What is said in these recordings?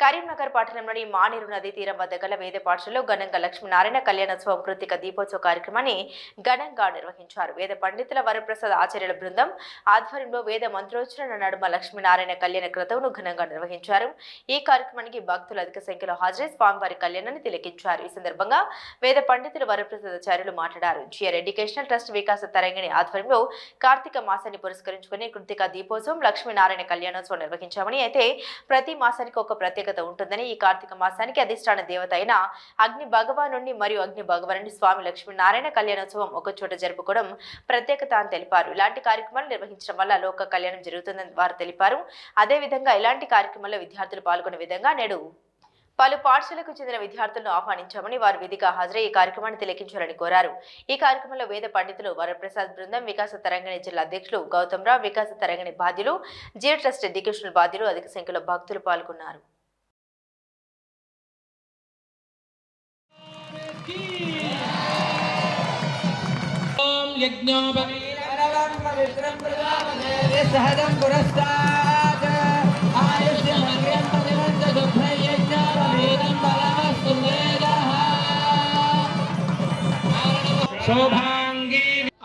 కరీంనగర్ పట్టణంలోని మానేరు నదీ తీరం వద్ద గల వేద పాఠశాలలో ఘనంగా లక్ష్మీనారాయణ కళ్యాణోత్సవం కృతిక దీపోత్సవ కార్యక్రమాన్ని ఘనంగా నిర్వహించారు. వేద పండితుల వరప్రసాద్ ఆచార్యుల బృందం ఆధ్వర్యంలో వేద మంత్రోచ్చరణ నడుమ లక్ష్మీనారాయణ కళ్యాణ క్రతువును ఘనంగా నిర్వహించారు. ఈ కార్యక్రమానికి భక్తులు అధిక సంఖ్యలో హాజరై స్వామివారి కళ్యాణాన్ని తిలకించారు. ఈ సందర్భంగా వేద పండితులు వరప్రసాద్ ఆచార్యులు మాట్లాడారు. జిఆర్ ఎడ్యుకేషనల్ ట్రస్ట్ వికాస తరంగిణి ఆధ్వర్యంలో కార్తీక మాసాన్ని పురస్కరించుకుని కృతిక దీపోత్సవం లక్ష్మీనారాయణ కళ్యాణోత్సవం నిర్వహించామని, అయితే ప్రతి మాసానికి ఒక ప్రత్యేకత ఉంటుందని, ఈ కార్తీక మాసానికి అధిష్టాన దేవత అయిన అగ్ని భగవానుని మరియు అగ్ని భగవానుని స్వామి లక్ష్మీనారాయణ కళ్యాణోత్సవం ఒక చోట జరుపుకోవడం ప్రత్యేకత అని తెలిపారు. ఇలాంటి కార్యక్రమాలు నిర్వహించడం వల్ల లోక కళ్యాణం జరుగుతుందని వారు తెలిపారు. అదేవిధంగా ఇలాంటి కార్యక్రమాల్లో విద్యార్థులు పాల్గొనే విధంగా నేడు పలు పాఠశాలకు చెందిన విద్యార్థులను ఆహ్వానించామని, వారు విధిగా హాజరై ఈ కార్యక్రమాన్ని తిలకించాలని కోరారు. ఈ కార్యక్రమంలో వేద పండితులు వరప్రసాద్ బృందం, వికాస తరంగిణి జిల్లా అధ్యక్షులు గౌతమ్ రావు, వికాస తరంగిణి బాధ్యులు, జియో ట్రస్ట్ ఎడ్యుకేషనల్ బాధ్యులు అధిక సంఖ్యలో భక్తులు పాల్గొన్నారు.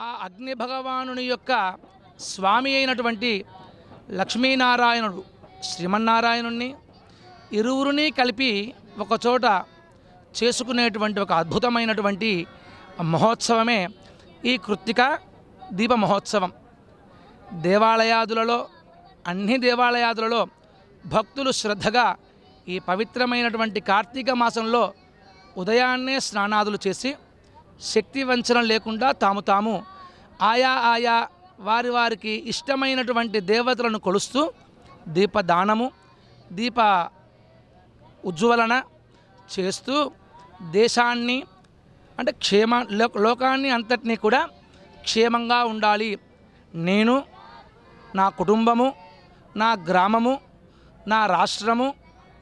ఆ అగ్ని భగవానుని యొక్క స్వామి అయినటువంటి లక్ష్మీనారాయణుడు శ్రీమన్నారాయణుణ్ణి ఇరువురిని కలిపి ఒకచోట చేసుకునేటువంటి ఒక అద్భుతమైనటువంటి మహోత్సవమే ఈ కృత్తిక దీప మహోత్సవం. దేవాలయాదులలో అన్ని దేవాలయాదులలో భక్తులు శ్రద్ధగా ఈ పవిత్రమైనటువంటి కార్తీక మాసంలో ఉదయాన్నే స్నానాదులు చేసి శక్తి వంచన లేకుండా తాము ఆయా వారికి ఇష్టమైనటువంటి దేవతలను కొలుస్తూ దీపదానము, దీప ఉజ్వలన చేస్తూ దేశాన్ని అంటే లోకాన్ని అంతటినీ కూడా క్షేమంగా ఉండాలి, నేను, నా కుటుంబము, నా గ్రామము, నా రాష్ట్రము,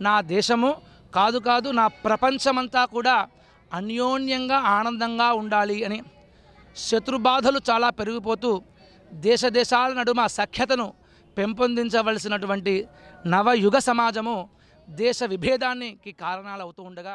నా దేశము కాదు నా ప్రపంచమంతా కూడా అన్యోన్యంగా ఆనందంగా ఉండాలి అని, శత్రుబాధలు చాలా పెరిగిపోతూ దేశాల నడుమ సఖ్యతను పెంపొందించవలసినటువంటి నవయుగ సమాజము దేశ విభేదానికి కారణాలు అవుతూ ఉండగా